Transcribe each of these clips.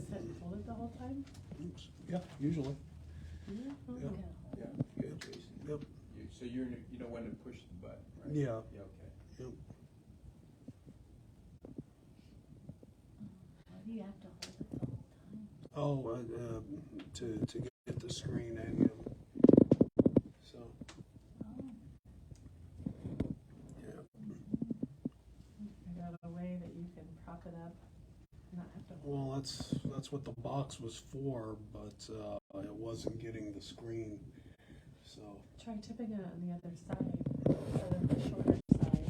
just sit and hold it the whole time? Oops. Yeah, usually. Yeah. Oh, Yeah. okay. Yeah, good, Jason. Yep. So you know when to push the button, right? Yeah. Yeah, okay. Yep. Why do you have to hold it the whole time? Oh, to get the screen and him. So, Oh. yeah. I got a way that you can prop it up, not have to hold Well, that's what the box was for, but it wasn't getting the screen. So, it. Try tipping it on the other side, instead of the shorter side.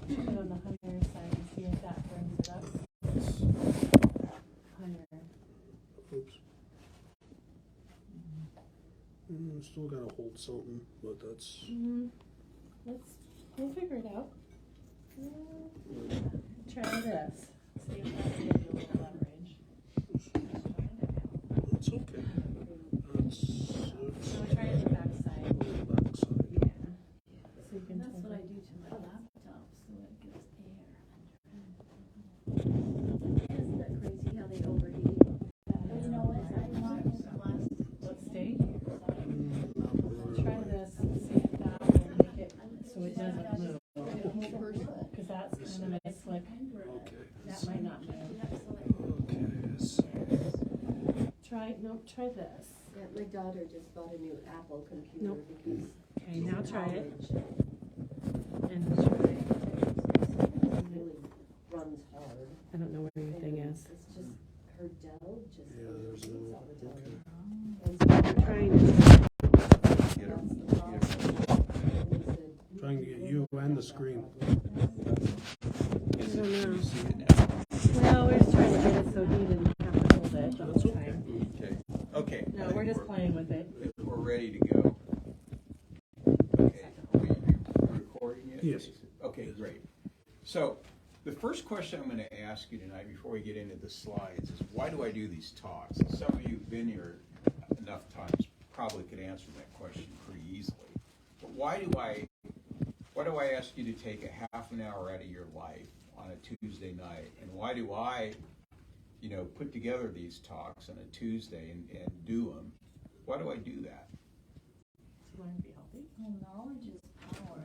Tip it on the higher side and see if that brings it up higher. oops. Still gotta hold something, but that's. We'll figure it out. Try this. See if that gives you a little leverage. It's okay. So try it the back side. Backside. Yeah. So you can And that's tilt what I it. do to my laptop, so it gets air. Isn't that crazy how they overheat? But you know what, I learned the last. Let's stay. Not Try really. this and see if that will make it so it doesn't move. Because that's kind of a slick. Okay. That might not move. Okay. So, Try this. Yeah, my daughter just bought a new Apple computer Nope. because Okay, now try it. college And try. really runs hard. I don't know where your thing is. It's just her Dell just yeah, there's overheats no. all the time. Okay. And so I'm trying to. that's the problem. And they said, Trying to get you and the screen. Is it, don't can know. you see it now? Well, we're just trying to get it so he didn't have to hold it the That's whole okay. time. Okay, okay. I No, think we're just playing with it. We're ready to go. Okay, are you recording it? Yes. Okay, great. So, the first question I'm gonna ask you tonight, before we get into the slides, is why do I do these talks? And some of you who've been here enough times probably could answer that question pretty easily. But why do I ask you to take a half an hour out of your life on a Tuesday night? And why do I, put together these talks on a Tuesday and do them? Why do I do that? To learn to be healthy. Well, knowledge is power,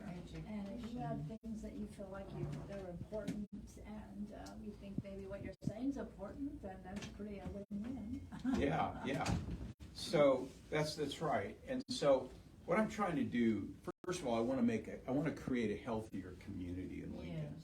and if you have things that you feel like they're important, and you think maybe what you're saying is important, then that's pretty a win-win. Yeah. So that's right. And so what I'm trying to do, first of all, I want to create a healthier community in Lincoln.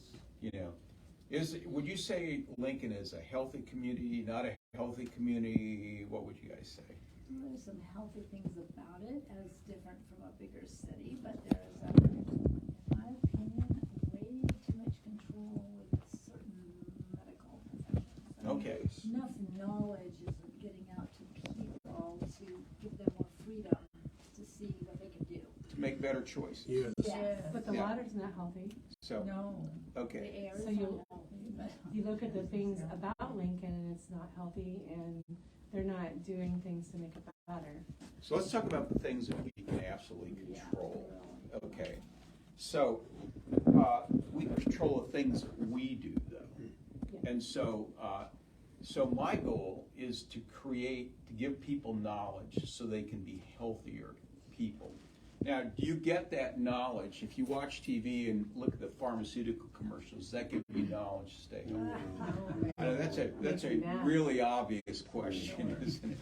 Would you say Lincoln is a healthy community, not a healthy community? What would you guys say? There's some healthy things about it, as different from a bigger city, but there's, in my opinion, way too much control with certain medical professions. Okay. Enough knowledge isn't getting out to people to give them more freedom to see what they can do. To make better choices. Yes. But the Yeah. water's not healthy. So, No, the okay. air is So not you- healthy, but. You look at the things about Lincoln and it's not healthy and they're not doing things to make it better. So let's talk about the things that we can absolutely control. Okay. So we control the things that we do, though. And so my goal is to give people knowledge so they can be healthier people. Now, do you get that knowledge? If you watch TV and look at the pharmaceutical commercials, that gives you knowledge to stay healthy. I know that's a really obvious question, isn't it?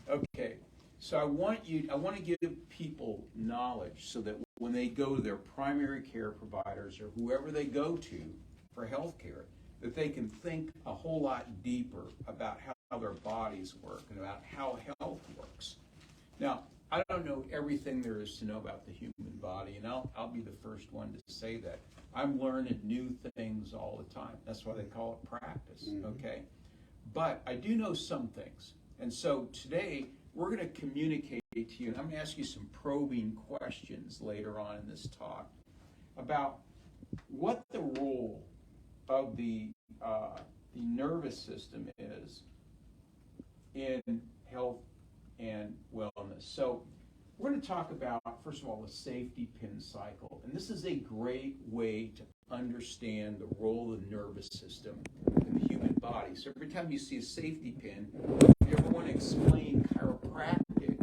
Okay. So I want to give people knowledge so that when they go to their primary care providers or whoever they go to for health care, that they can think a whole lot deeper about how their bodies work and about how health works. Now, I don't know everything there is to know about the human body, and I'll be the first one to say that. I'm learning new things all the time. That's why they call it practice, okay? But I do know some things. And so today, we're going to communicate to you, and I'm going to ask you some probing questions later on in this talk about what the role of the nervous system is in health and wellness. So we're going to talk about, first of all, the safety pin cycle. And this is a great way to understand the role of the nervous system in the human body. So every time you see a safety pin, if you ever want to explain chiropractic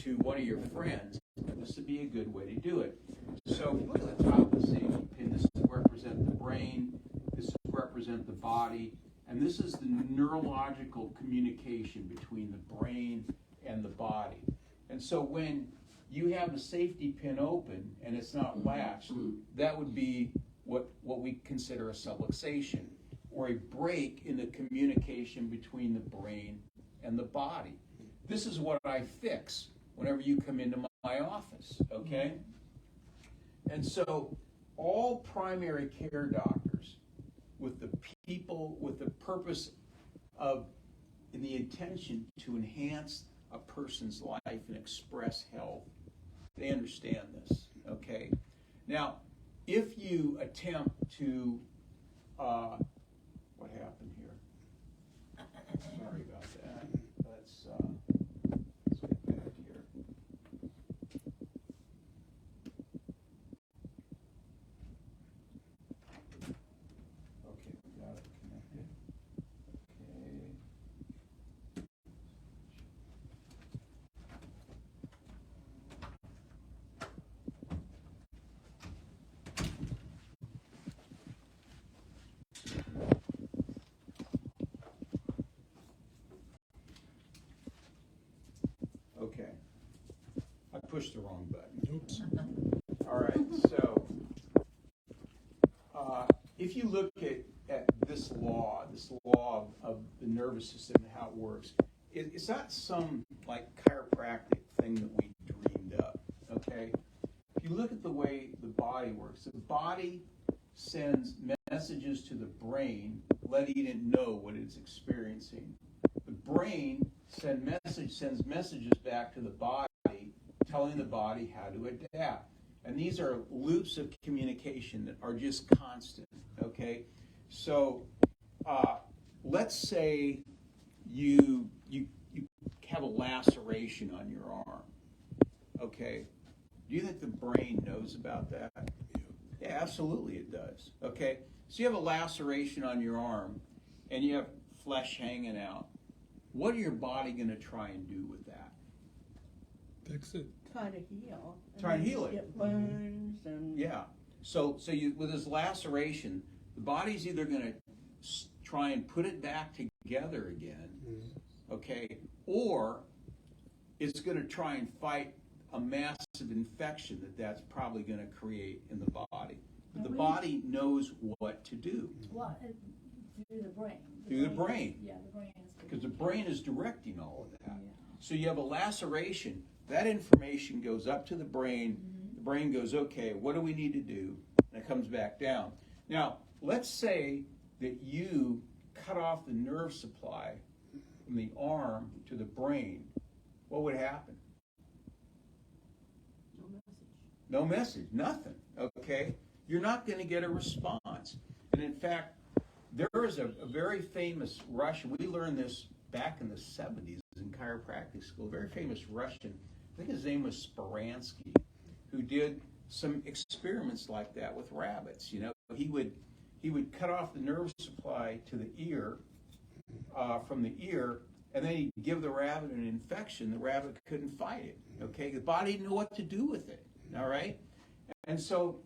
to one of your friends, this would be a good way to do it. So if you look at the top of the safety pin, this is to represent the brain, this is to represent the body, and this is the neurological communication between the brain and the body. And so when you have the safety pin open and it's not latched, that would be what we consider a subluxation, or a break in the communication between the brain and the body. This is what I fix whenever you come into my office, okay? And so all primary care doctors, with the purpose of, and the intention to enhance a person's life and express health, they understand this, okay? Now, if you attempt to, what happened here? Sorry about that. Let's get back here. Okay, we got it connected. Okay. Okay. I pushed the wrong button. Oops. All right, so if you look at this law of the nervous system and how it works, it's not some like chiropractic thing that we dreamed up, okay? If you look at the way the body works, the body sends messages to the brain letting it know what it's experiencing. The brain sends messages back to the body telling the body how to adapt. And these are loops of communication that are just constant, okay? So let's say you have a laceration on your arm, okay? Do you think the brain knows about that? Yeah, absolutely it does, okay? So you have a laceration on your arm and you have flesh hanging out. What are your body going to try and do with that? Fix it. Try to heal. Try and heal it. Get wounds and. Yeah. So you, with this laceration, the body's either going to try and put it back together again, okay, or it's going to try and fight a massive infection that's probably going to create in the body. But the body knows what to do. Well, through the brain. Through the brain. Yeah, the brain is. Because the brain is directing all of that. Yeah. So you have a laceration, that information goes up to the brain. The brain goes, okay, what do we need to do? And it comes back down. Now, let's say that you cut off the nerve supply from the arm to the brain. What would happen? No message. No message, nothing, okay? You're not going to get a response. And in fact, there is a very famous Russian, we learned this back in the 70s in chiropractic school, a very famous Russian, I think his name was Speransky, who did some experiments like that with rabbits. You know, he would cut off the nerve supply to the ear, from the ear, and then he'd give the rabbit an infection. The rabbit couldn't fight it, okay? The body didn't know what to do with it, all right? And so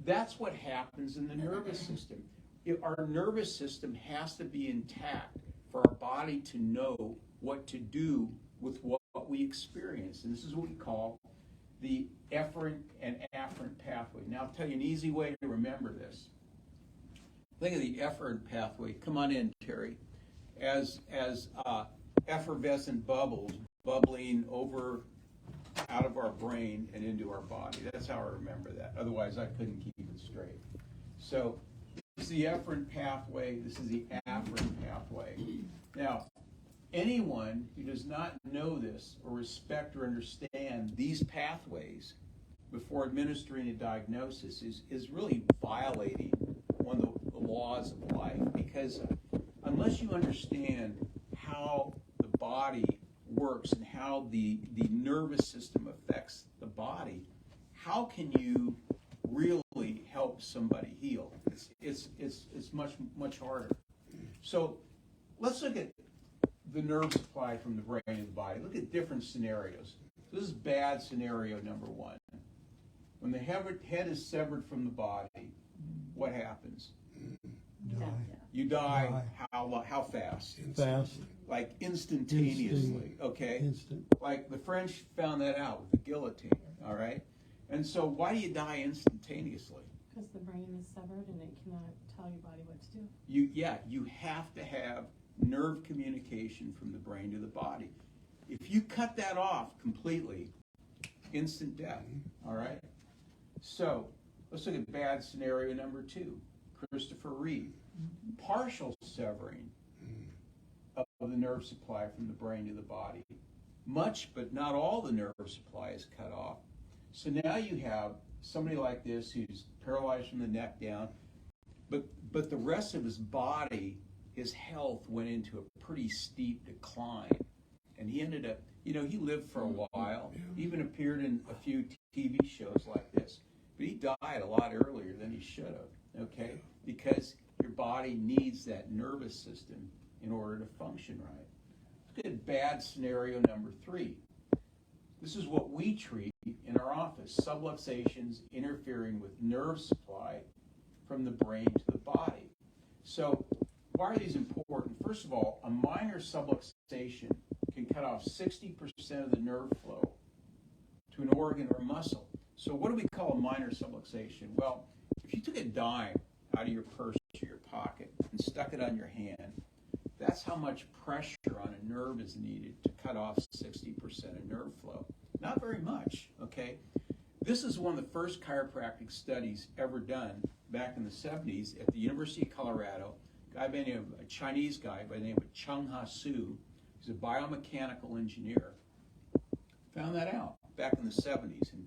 that's what happens in the nervous system. Our nervous system has to be intact for our body to know what to do with what we experience. And this is what we call the efferent and afferent pathway. Now, I'll tell you an easy way to remember this. Think of the efferent pathway. Come on in, Terry. As effervescent bubbles bubbling over out of our brain and into our body. That's how I remember that. Otherwise, I couldn't keep it straight. So this is the efferent pathway. This is the afferent pathway. Now, anyone who does not know this or respect or understand these pathways before administering a diagnosis is really violating one of the laws of life, because unless you understand how the body works and how the nervous system affects the body, how can you really help somebody heal? it's much harder. So let's look at the nerve supply from the brain to the body. Look at different scenarios. This is bad scenario number one. When the head is severed from the body, what happens? Die. You die. How fast? Fast. Like instantaneously, okay? Instant. Like the French found that out with the guillotine, all right? And so why do you die instantaneously? Because the brain is severed and it cannot tell your body what to do. You have to have nerve communication from the brain to the body. If you cut that off completely, instant death, all right? So let's look at bad scenario number two. Christopher Reeve, partial severing of the nerve supply from the brain to the body. Much, but not all the nerve supply is cut off. So now you have somebody like this who's paralyzed from the neck down, but the rest of his body, his health went into a pretty steep decline. And he ended up, he lived for a while, even appeared in a few TV shows like this. But he died a lot earlier than he should have, okay? Because your body needs that nervous system in order to function right. Look at bad scenario number three. This is what we treat in our office, subluxations interfering with nerve supply from the brain to the body. So why are these important? First of all, a minor subluxation can cut off 60% of the nerve flow to an organ or muscle. So what do we call a minor subluxation? Well, if you took a dime out of your purse or your pocket and stuck it on your hand, that's how much pressure on a nerve is needed to cut off 60% of nerve flow. Not very much, okay? This is one of the first chiropractic studies ever done back in the 70s at the University of Colorado. A Chinese guy by the name of Chung Ha Su, he's a biomechanical engineer, found that out back in the 70s. And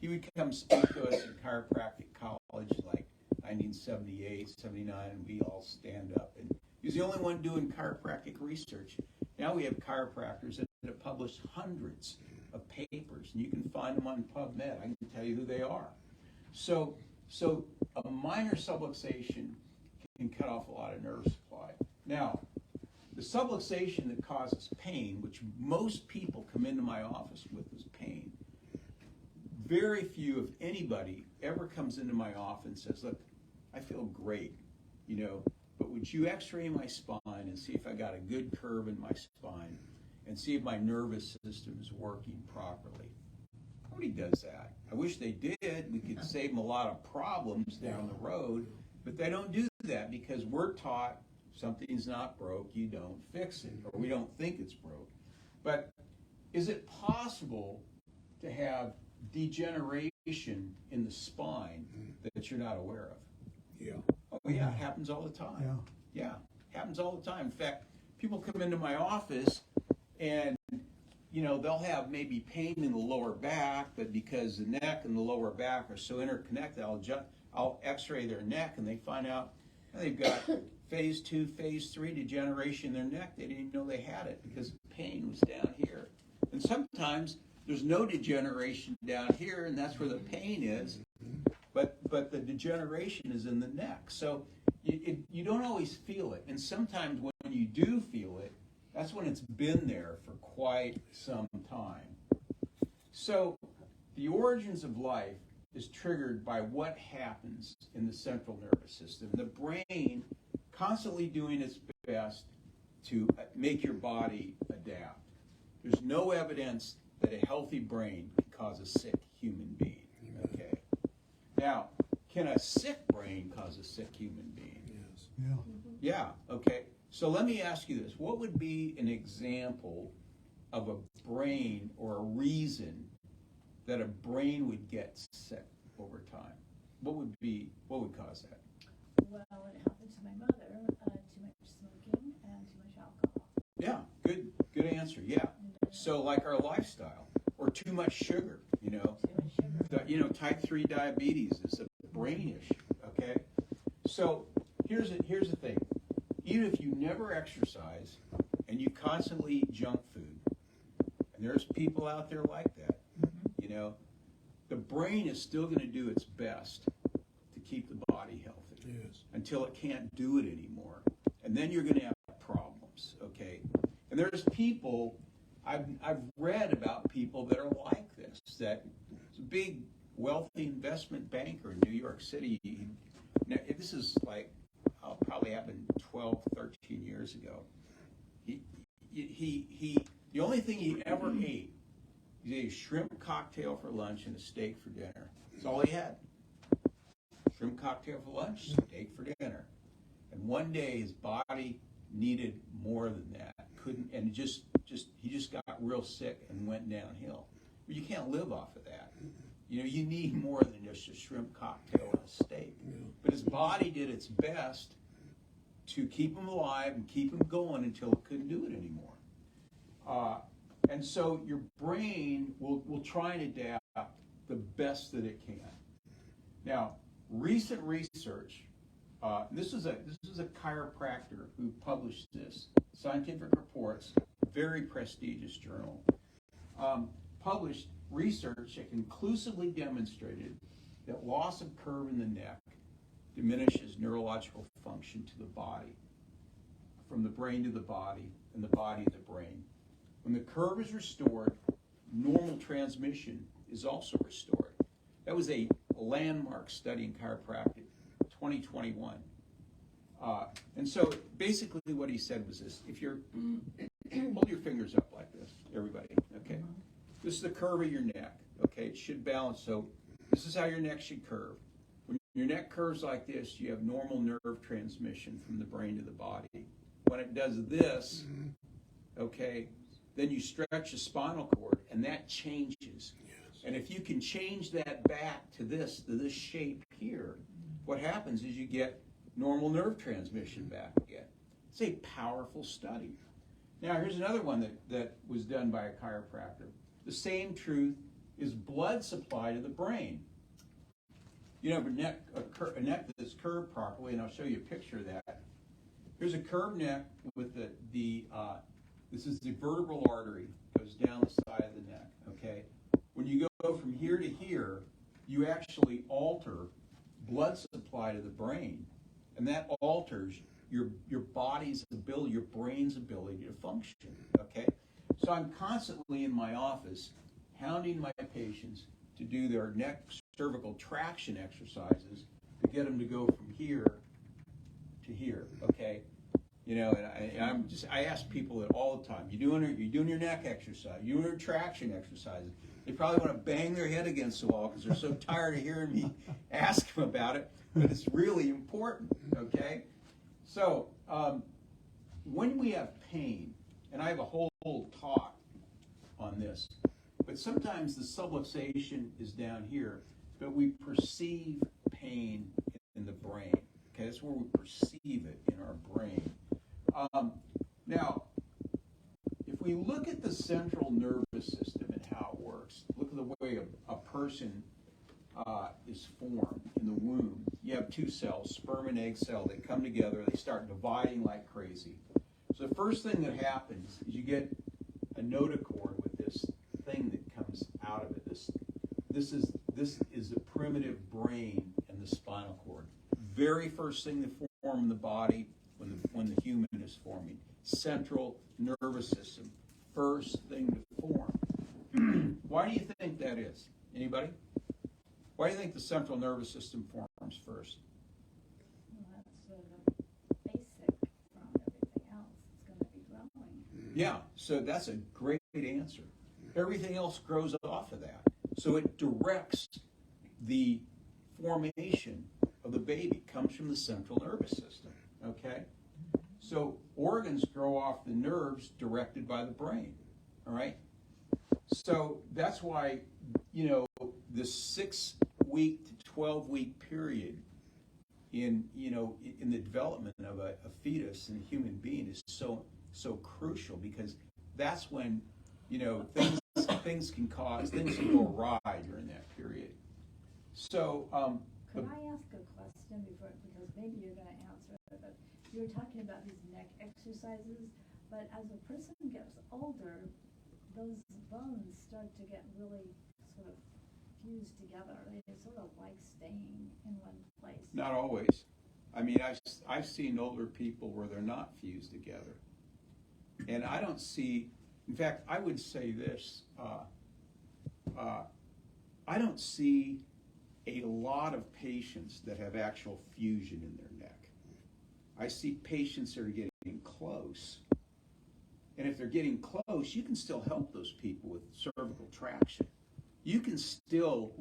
he would come speak to us in chiropractic college like 1978, 79, and we all stand up. And he was the only one doing chiropractic research. Now we have chiropractors that have published hundreds of papers, and you can find them on PubMed. I can tell you who they are. So a minor subluxation can cut off a lot of nerve supply. Now, the subluxation that causes pain, which most people come into my office with, is pain. Very few, if anybody, ever comes into my office and says, look, I feel great, but would you x-ray my spine and see if I got a good curve in my spine and see if my nervous system is working properly? Nobody does that. I wish they did. We could save them a lot of problems down the road, but they don't do that because we're taught something's not broke, you don't fix it, or we don't think it's broke. But is it possible to have degeneration in the spine that you're not aware of? Yeah. Oh yeah, it happens all the time. Yeah, happens all the time. In fact, people come into my office and they'll have maybe pain in the lower back, but because the neck and the lower back are so interconnected, I'll x-ray their neck and they find out they've got phase 2, phase 3 degeneration in their neck. They didn't even know they had it because the pain was down here. And sometimes there's no degeneration down here, and that's where the pain is, but the degeneration is in the neck. So you don't always feel it, and sometimes when you do feel it, that's when it's been there for quite some time. So the origins of life is triggered by what happens in the central nervous system. The brain constantly doing its best to make your body adapt. There's no evidence that a healthy brain can cause a sick human being. Okay. Now, can a sick brain cause a sick human being? Yes. Yeah. Yeah. Okay. So let me ask you this: what would be an example of a brain or a reason that a brain would get sick over time? What would cause that? Well, it happened to my mother, too much smoking and too much alcohol. Yeah, good answer. Yeah. So like our lifestyle, or too much sugar, Too much sugar. Type 3 diabetes is a brain issue, okay? So here's the thing. Even if you never exercise and you constantly eat junk food, and there's people out there like that, the brain is still going to do its best to keep the body healthy. Yes. until it can't do it anymore. And then you're going to have problems, okay? And there's people, I've read about people that are like this, that it's a big, wealthy investment banker in New York City. Now, this is like, probably happened 12, 13 years ago. The only thing he ever ate, he ate a shrimp cocktail for lunch and a steak for dinner. That's all he had. Shrimp cocktail for lunch, steak for dinner. And one day his body needed more than that. Couldn't, and he just got real sick and went downhill. But you can't live off of that. You know, you need more than just a shrimp cocktail and a steak. But his body did its best to keep him alive and keep him going until it couldn't do it anymore. And so your brain will try and adapt the best that it can. Now, recent research, this is a chiropractor who published this, Scientific Reports, very prestigious journal, published research that conclusively demonstrated that loss of curve in the neck diminishes neurological function to the body, from the brain to the body, and the body to the brain. When the curve is restored, normal transmission is also restored. That was a landmark study in chiropractic, 2021. And so basically what he said was this: if you're, hold your fingers up like this, everybody, okay? This is the curve of your neck, okay? It should balance, so this is how your neck should curve. When your neck curves like this, you have normal nerve transmission from the brain to the body. When it does this, okay, then you stretch the spinal cord, and that changes. And if you can change that back to this shape here, what happens is you get normal nerve transmission back again. It's a powerful study. Now, here's another one that was done by a chiropractor. The same truth is blood supply to the brain. You know, a neck that's curved properly, and I'll show you a picture of that. Here's a curved neck with this is the vertebral artery, goes down the side of the neck, okay? When you go from here to here, you actually alter blood supply to the brain, and that alters your body's ability, your brain's ability to function, okay? So I'm constantly in my office hounding my patients to do their neck cervical traction exercises to get them to go from here to here, okay? You know, and I ask people that all the time. You doing your neck exercise? You doing your traction exercises? They probably want to bang their head against the wall because they're so tired of hearing me ask them about it. But it's really important. Okay. So when we have pain, and I have a whole talk on this, but sometimes the subluxation is down here, but we perceive pain in the brain. Okay, that's where we perceive it in our brain. Now, if we look at the central nervous system and how it works, look at the way a person is formed in the womb. You have two cells, sperm and egg cell. They come together. They start dividing like crazy. So the first thing that happens is you get a notochord with this thing that comes out of it. This is the primitive brain and the spinal cord. Very first thing to form in the body when the human is forming. Central nervous system, first thing to form. Why do you think that is? Anybody? Why do you think the central nervous system forms first? Well, that's sort of basic from everything else. It's going to be growing. Yeah, so that's a great answer. Everything else grows off of that. So it directs the formation of the baby, comes from the central nervous system, okay? So organs grow off the nerves directed by the brain, all right? So that's why, you know, the 6-week to 12-week period in the development of a fetus and a human being is so crucial, because that's when, you know, things can go awry during that period. So, Could I ask a question before, because maybe you're going to answer it, but you were talking about these neck exercises, but as a person gets older, those bones start to get really sort of fused together. They sort of like staying in one place. not always. I mean, I've seen older people where they're not fused together. And I don't see, in fact, I would say this, I don't see a lot of patients that have actual fusion in their neck. I see patients that are getting close. And if they're getting close, you can still help those people with cervical traction. You can still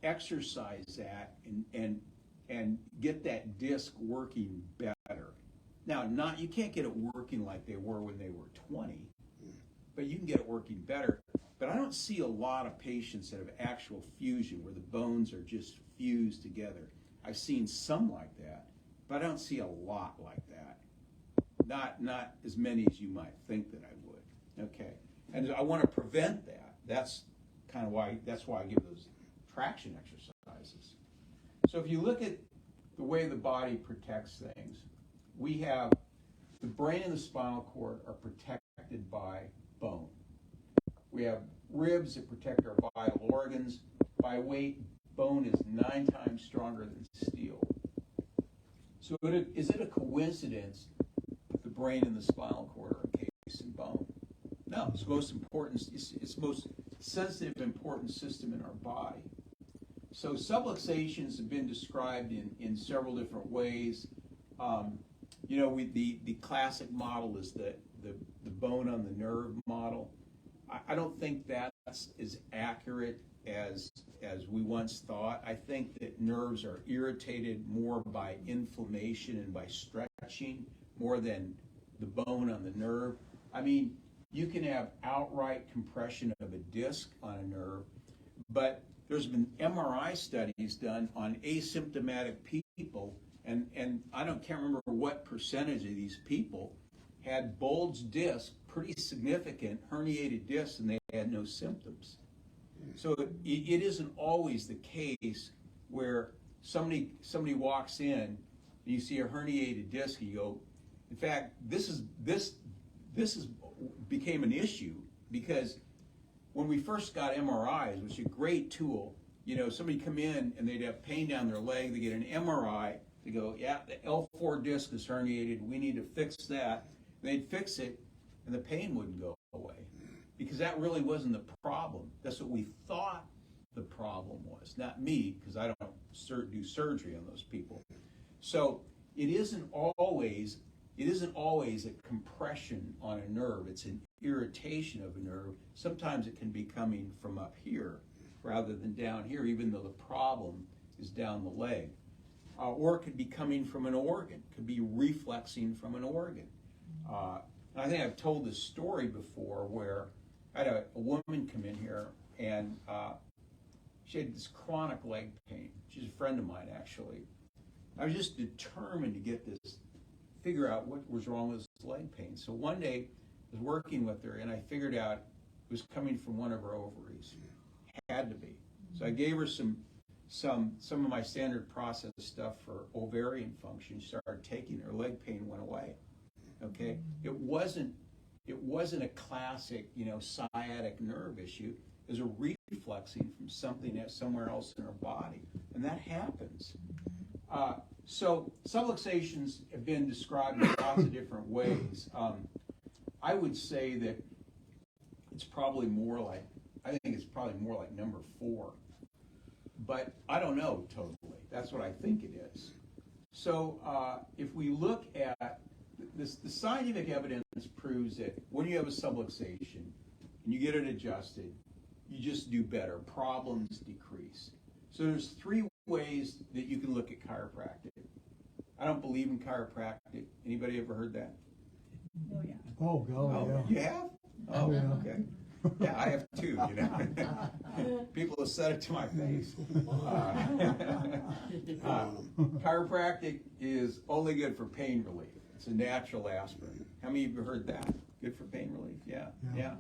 exercise that and get that disc working better. Now, you can't get it working like they were when they were 20, but you can get it working better. But I don't see a lot of patients that have actual fusion where the bones are just fused together. I've seen some like that, but I don't see a lot like that. Not as many as you might think that I would. Okay, and I want to prevent that. That's kind of why I give those traction exercises. So if you look at the way the body protects things, we have the brain and the spinal cord are protected by bone. We have ribs that protect our vital organs. By weight, bone is 9 times stronger than steel. So is it a coincidence that the brain and the spinal cord are encased in bone? No, it's the most important. It's the most sensitive, important system in our body. So subluxations have been described in several different ways. The classic model is the bone on the nerve model. I don't think that's as accurate as we once thought. I think that nerves are irritated more by inflammation and by stretching more than the bone on the nerve. I mean, you can have outright compression of a disc on a nerve, but there's been MRI studies done on asymptomatic people, and can't remember what percentage of these people had bulged discs, pretty significant herniated discs, and they had no symptoms. So it isn't always the case where somebody walks in and you see a herniated disc, and you go, in fact, this became an issue because when we first got MRIs, which is a great tool, somebody come in and they'd have pain down their leg, they get an MRI, they go, yeah, the L4 disc is herniated, we need to fix that. And they'd fix it, and the pain wouldn't go away because that really wasn't the problem. That's what we thought the problem was, not me, because I don't do surgery on those people. So it isn't always a compression on a nerve. It's an irritation of a nerve. Sometimes it can be coming from up here rather than down here, even though the problem is down the leg. Or it could be coming from an organ. It could be reflexing from an organ. I think I've told this story before where I had a woman come in here and she had this chronic leg pain. She's a friend of mine, actually. I was just determined to figure out what was wrong with this leg pain. So one day I was working with her and I figured out it was coming from one of her ovaries. Had to be. So I gave her some of my standard process stuff for ovarian function. She started taking her leg pain went away. Okay, it wasn't a classic sciatic nerve issue. It was a reflexing from something that's somewhere else in her body, and that happens. So subluxations have been described in lots of different ways. I would say that I think it's probably more like number 4, but I don't know totally. That's what I think it is. So if we look at this, the scientific evidence proves that when you have a subluxation and you get it adjusted, you just do better. Problems decrease. So there's 3 ways that you can look at chiropractic. I don't believe in chiropractic. Anybody ever heard that? Oh, yeah. Oh, God, You have? Oh, yeah. Okay. Yeah, I have too, People have said it to my face. Chiropractic is only good for pain relief. It's a natural aspirin. How many of you heard that? Good for pain relief? Yeah.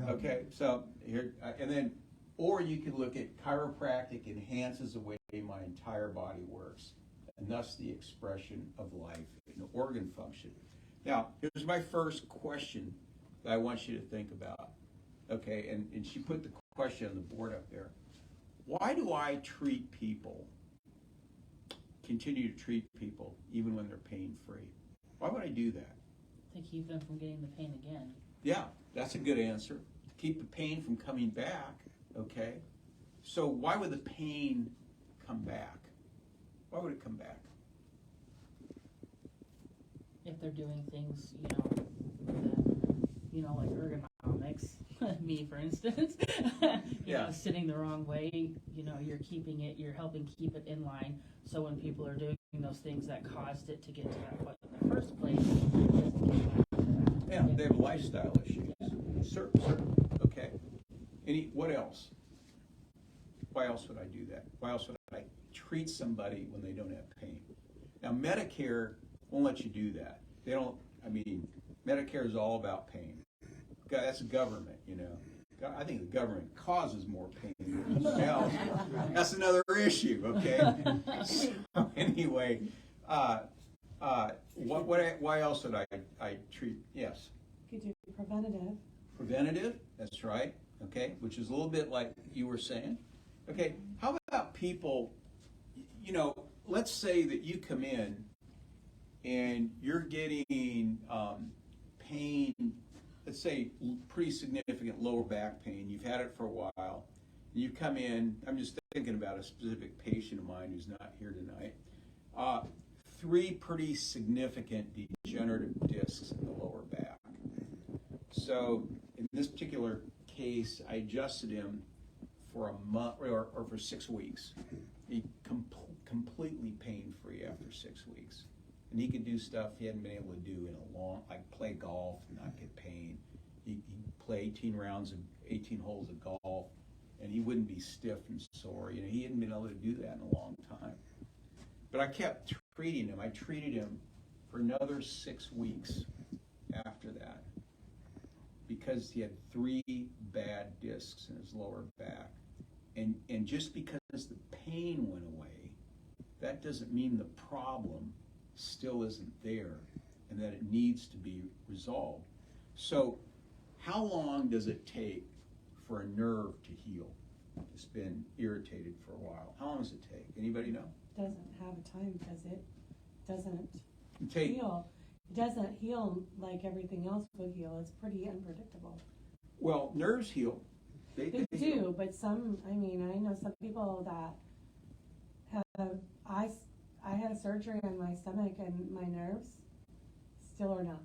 Okay, so here, and then, or you can look at chiropractic enhances the way my entire body works, and thus the expression of life and organ function. Now, here's my first question that I want you to think about. Okay, and she put the question on the board up there. Why do I treat people continue to treat people even when they're pain-free. Why would I do that? To keep them from getting the pain again. Yeah, that's a good answer. Keep the pain from coming back, okay? So why would the pain come back? Why would it come back? If they're doing things, like ergonomics, me for instance, sitting the wrong way, you're helping keep it in line. So when people are doing those things that caused it to get to that point in the first place, it doesn't get back to that. Yeah, they have lifestyle issues. Certain. Okay. What else? Why else would I do that? Why else would I treat somebody when they don't have pain? Now, Medicare won't let you do that. Medicare is all about pain. That's government, I think the government causes more pain than anything else. That's another issue, okay? So anyway, why else would I treat? Yes. You could do preventative. Preventative, that's right, okay, which is a little bit like you were saying. Okay, how about people, let's say that you come in and you're getting pain, let's say pretty significant lower back pain, you've had it for a while, and you come in, I'm just thinking about a specific patient of mine who's not here tonight, 3 pretty significant degenerative discs in the lower back. So in this particular case, I adjusted him for a month or for 6 weeks. He completely pain-free after 6 weeks. And he could do stuff he hadn't been able to do in a long, like play golf and not get pain. He'd play 18 holes of golf, and he wouldn't be stiff and sore. He hadn't been able to do that in a long time. But I kept treating him. I treated him for another 6 weeks after that, because he had 3 bad discs in his lower back. And just because the pain went away, that doesn't mean the problem still isn't there and that it needs to be resolved. So how long does it take for a nerve to heal? It's been irritated for a while. How long does it take? Anybody know? Doesn't have a time because it doesn't Take, heal. It doesn't heal like everything else would heal. It's pretty unpredictable. well, nerves heal. They heal. do, but I know some people that have, I had a surgery on my stomach and my nerves still are numb.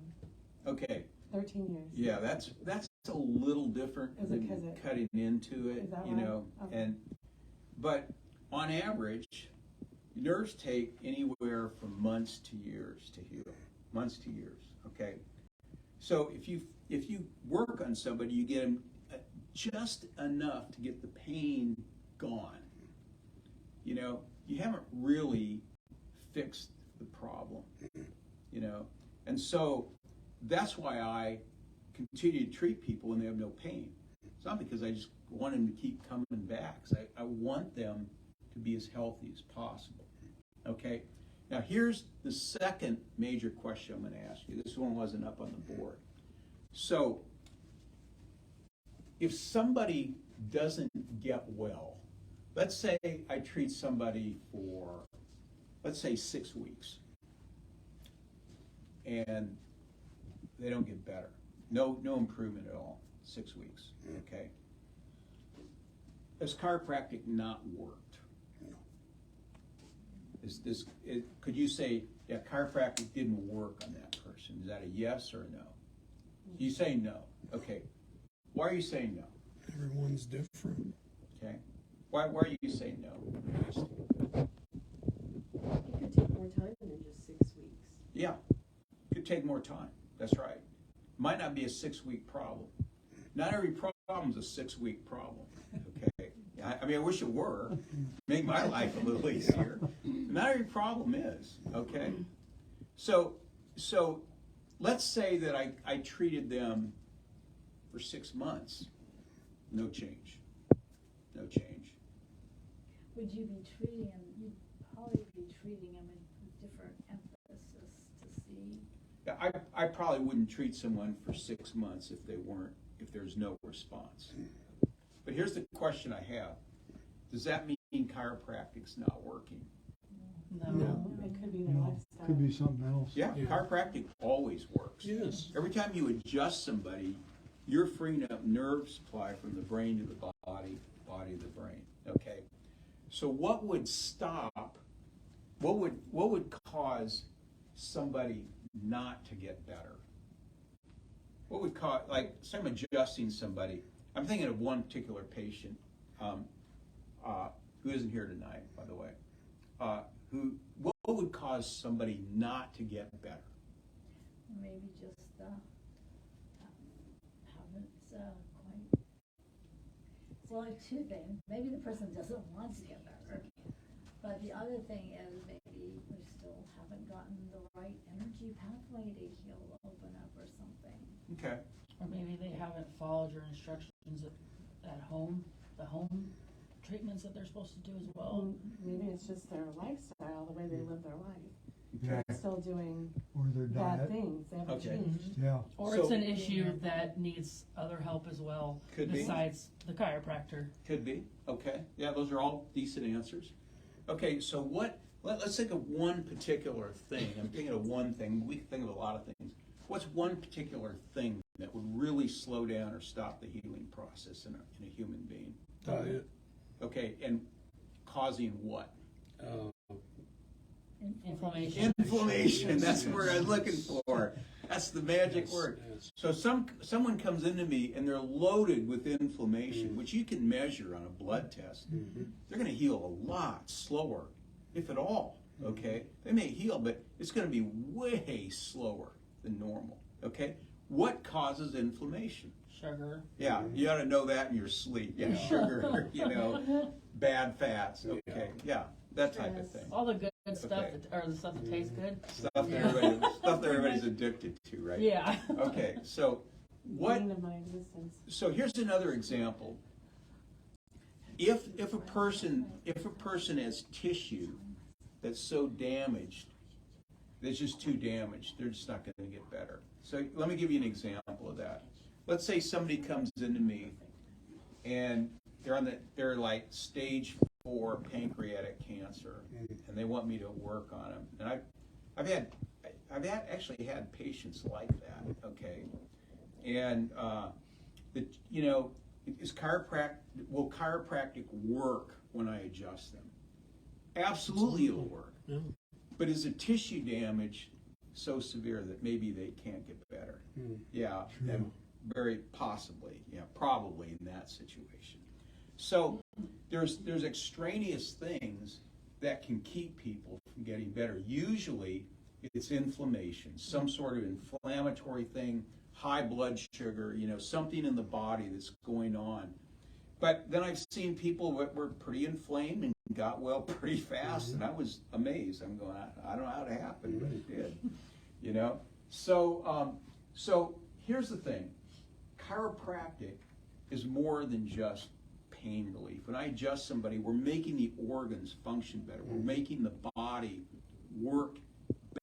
Okay. 13 years. Yeah, that's a little different Is it than 'cause it- cutting into it, Is that right? Okay. But on average, nerves take anywhere from months to years to heal. Months to years, okay? So if you work on somebody, you get them just enough to get the pain gone. You haven't really fixed the problem, And so that's why I continue to treat people when they have no pain. It's not because I just want them to keep coming back, because I want them to be as healthy as possible. Okay? Now here's the second major question I'm going to ask you. This one wasn't up on the board. So, if somebody doesn't get well, let's say I treat somebody for, let's say 6 weeks, and they don't get better. No improvement at all, 6 weeks, okay? Has chiropractic not worked? No. Could you say, yeah, chiropractic didn't work on that person? Is that a yes or a no? You say no, okay. Why are you saying no? Everyone's different. Okay. Why are you saying no? It could take more time than just 6 weeks. Yeah, could take more time. That's right. Might not be a 6-week problem. Not every problem is a 6-week problem. Okay. I wish it were. Make my life a little easier. Not every problem is. Okay. So let's say that I treated them for 6 months. No change. No change. Would you be treating him, you'd probably be treating him with different emphasis to see. Yeah, I probably wouldn't treat someone for 6 months if there's no response. But here's the question I have. Does that mean chiropractic's not working? No. It could be their No, lifestyle. could be something else. Yeah, Yeah. chiropractic always works. Yes. Every time you adjust somebody, you're freeing up nerve supply from the brain to the body, body to the brain. Okay. So what would stop? What would cause somebody not to get better? What would cause, like, say I'm adjusting somebody? I'm thinking of one particular patient who isn't here tonight, by the way. What would cause somebody not to get better? Maybe just, haven't, quite, well, like two things, maybe the person doesn't want to get better, but the other thing is maybe we still haven't gotten the right energy pathway to heal, open up or something. Okay. Or maybe they haven't followed your instructions at home, the home treatments that they're supposed to do as well. Maybe it's just their lifestyle, the way they live their life. Yeah, They're still doing or their bad diet. things. They haven't Okay. changed. Yeah, Or So- it's an issue that needs other help as well, Could be. besides the chiropractor. Could be. Okay. Yeah, those are all decent answers. Okay, so let's think of one particular thing. I'm thinking of one thing. We can think of a lot of things. What's one particular thing that would really slow down or stop the healing process in a human being? Diet. Okay, and causing what? Inflammation. Inflammation. That's the word I was looking for. That's the magic word. Yes. So someone comes into me and they're loaded with inflammation, which you can measure on a blood test. They're going to heal a lot slower, if at all. Okay, they may heal, but it's going to be way slower than normal. Okay, what causes inflammation? Sugar. Yeah, you ought to know that in your sleep. Yeah, sugar, bad fats. Okay, yeah, that type of thing. All the good stuff, Okay. or the stuff that tastes good. Stuff that everybody's addicted to, right? Yeah. Okay, so Bane of my existence. So here's another example. If a person has tissue that's so damaged, that's just too damaged, they're just not going to get better. So let me give you an example of that. Let's say somebody comes into me and they're like stage 4 pancreatic cancer, and they want me to work on them. And I've actually had patients like that. Okay, and will chiropractic work when I adjust them? Absolutely, it'll work. Yeah. But is the tissue damage so severe that maybe they can't get better? Yeah, and very possibly. Yeah, probably in that situation. So there's extraneous things that can keep people from getting better. Usually it's inflammation, some sort of inflammatory thing, high blood sugar, something in the body that's going on. But then I've seen people that were pretty inflamed and got well pretty fast, and I was amazed. I'm going, I don't know how it happened, but it did. So here's the thing. Chiropractic is more than just pain relief. When I adjust somebody, we're making the organs function better. We're making the body work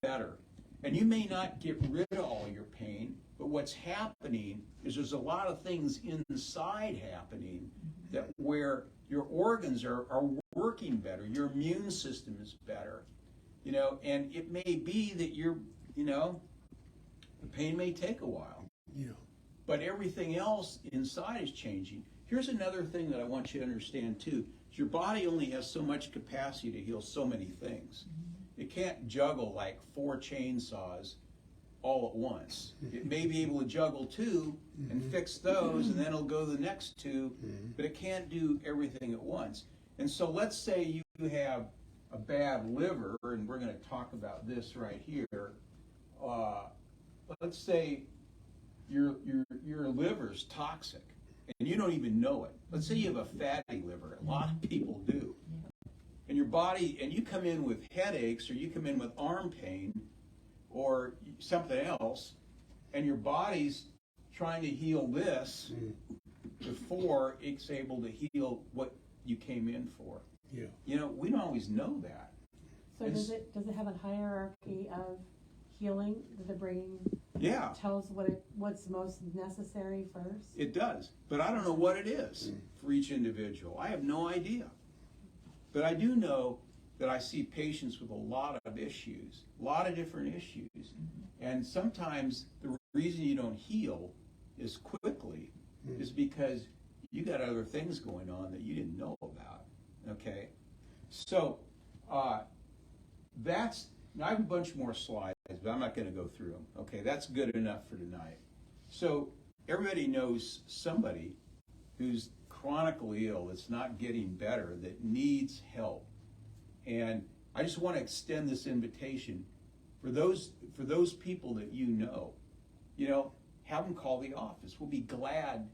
better. And you may not get rid of all your pain, but what's happening is there's a lot of things inside happening that where your organs are working better, your immune system is better, and it may be that the pain may take a while. Yeah. But everything else inside is changing. Here's another thing that I want you to understand too. Is your body only has so much capacity to heal so many things. It can't juggle like 4 chainsaws all at once. It may be able to juggle 2 and fix those, and then it'll go to the next 2, but it can't do everything at once. And so let's say you have a bad liver, and we're going to talk about this right here. Let's say your liver's toxic, and you don't even know it. Let's say you have a fatty liver. A lot of people do. And your body, and you come in with headaches, or you come in with arm pain, or something else, and your body's trying to heal this before it's able to heal what you came in for. Yeah. We don't always know that. So does it have a hierarchy of healing that the brain tells what's most necessary first? It does, but I don't know what it is for each individual. I have no idea. But I do know that I see patients with a lot of issues, a lot of different issues. And sometimes the reason you don't heal is quickly is because you got other things going on that you didn't know about, okay? So that's, now I have a bunch more slides, but I'm not gonna go through them, okay? That's good enough for tonight. So everybody knows somebody who's chronically ill, that's not getting better, that needs help. And I just want to extend this invitation for those people that you know, have them call the office. We'll be glad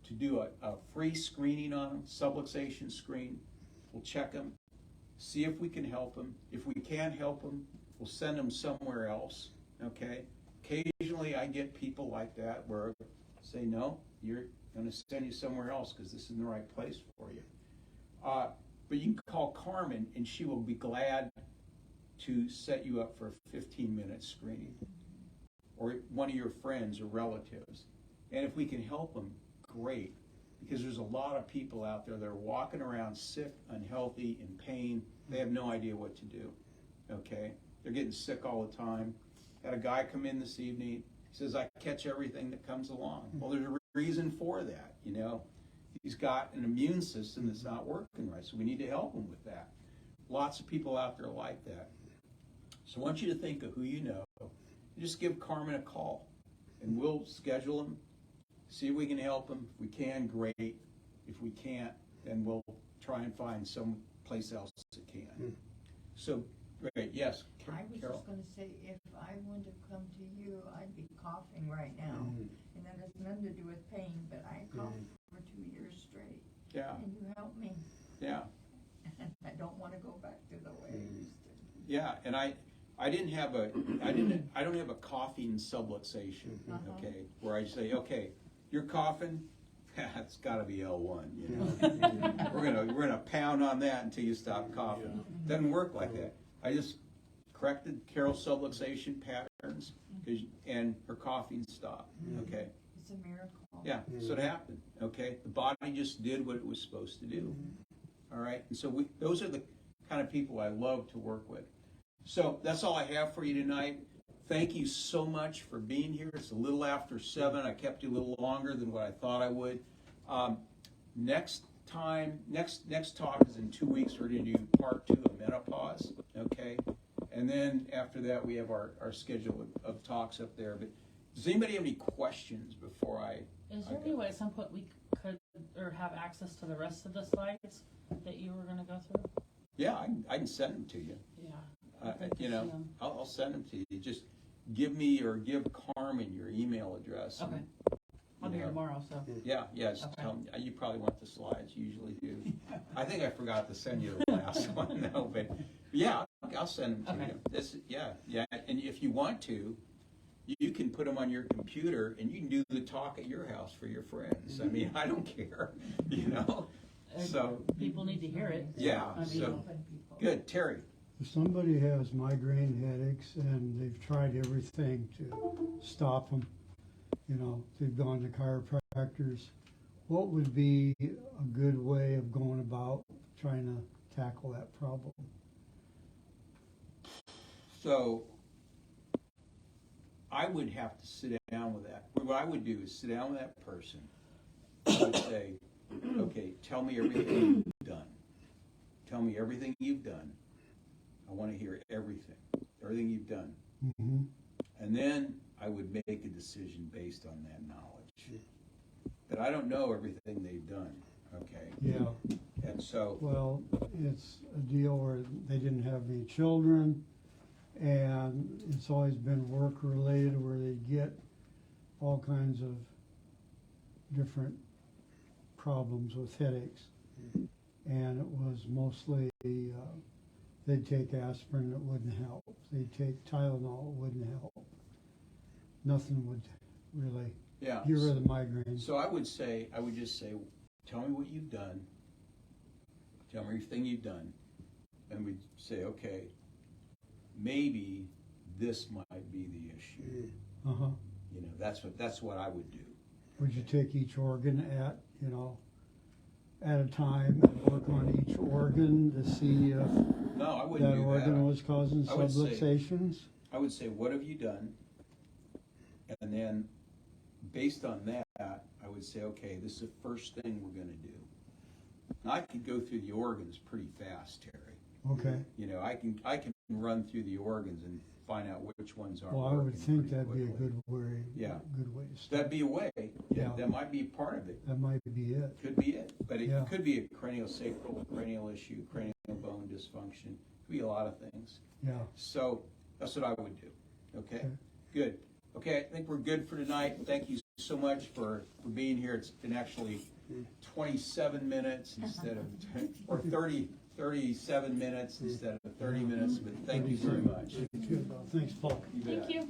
to do a free screening on them, subluxation screen. We'll check them, see if we can help them. If we can't help them, we'll send them somewhere else, okay? Occasionally I get people like that where I say, no, you're going to send you somewhere else because this isn't the right place for you. But you can call Carmen and she will be glad to set you up for a 15-minute screening, or one of your friends or relatives. And if we can help them, great, because there's a lot of people out there that are walking around sick, unhealthy, in pain. They have no idea what to do, okay? They're getting sick all the time. Had a guy come in this evening. He says, I catch everything that comes along. Well, there's a reason for that, He's got an immune system that's not working right, so we need to help him with that. Lots of people out there like that. So I want you to think of who you know. Just give Carmen a call, and we'll schedule him, see if we can help him. If we can, great. If we can't, then we'll try and find some place else that can. So, great, yes, I was Carol? just gonna say, if I wouldn't have come to you, I'd be coughing right now. And that has nothing to do with pain, but I coughed for 2 years straight. Yeah, And you helped me. yeah. And I don't wanna go back to the way I used to. Yeah, and I don't have a coughing subluxation, okay, where I say, okay, you're coughing, it's gotta be L1, We're gonna pound on that until you stop coughing. Doesn't work like that. I just corrected Carol's subluxation patterns, and her coughing stopped, okay? It's a miracle. Yeah, so it happened, okay? The body just did what it was supposed to do, all right? And so those are the kind of people I love to work with. So that's all I have for you tonight. Thank you so much for being here. It's a little after 7. I kept you a little longer than what I thought I would. Next talk is in 2 weeks. We're going to do part 2 of menopause, okay? And then after that, we have our schedule of talks up there. But does anybody have any questions before I? Is there any way at some point we could, or have access to the rest of the slides that you were gonna go through? Yeah, I can send them to you. Yeah. I'd like to see 'em. I'll send them to you. Just give me or give Carmen your email address. Okay. I'll be here tomorrow, so. Yeah, just Okay. tell me. You probably want the slides, you usually do. I think I forgot to send you the last one, though, but yeah, I'll send them to Okay. you. Yeah, and if you want to, you can put them on your computer and you can do the talk at your house for your friends. I mean, I don't care, So, People need to hear it. yeah, I mean, so, good. Terry? If somebody has migraine headaches and they've tried everything to stop them, they've gone to chiropractors, what would be a good way of going about trying to tackle that problem? So, I would have to sit down with that. What I would do is sit down with that person. I would say, okay, tell me everything you've done. Tell me everything you've done. I want to hear everything you've done. Mm-hmm. And then I would make a decision based on that knowledge. But I don't know everything they've done, okay? Yeah. And so, Well, it's a deal where they didn't have any children, and it's always been work-related where they get all kinds of different problems with headaches. And it was mostly, they'd take aspirin, it wouldn't help. They'd take Tylenol, it wouldn't help. Nothing would really yeah. get rid of the migraines. So I would just say, tell me what you've done. Tell me everything you've done. And we'd say, okay, maybe this might be the issue. Uh-huh. That's what I would do. Would you take each organ at a time, and work on each organ to see if No, I wouldn't that do organ that. was causing I would say- subluxations. I would say, what have you done? And then, based on that, I would say, okay, this is the first thing we're gonna do. Now, I could go through the organs pretty fast, Terry. Okay, You know, I can run through the organs and find out which ones aren't well, I working would think pretty that'd be a quickly. good way, Yeah. good way to start. That'd be a way. Yeah. That might be part of it. That might be it. Could be it. But it Yeah. could be a craniosacral, cranial issue, cranial bone dysfunction. Could be a lot of things. Yeah, So that's what I would do. Okay? Okay. Good. Okay, I think we're good for tonight. Thank you so much for being here. It's been actually 27 minutes instead of, or 37 minutes instead of 30 minutes, but thank you very much. thanks, Paul. You bet. Thank you.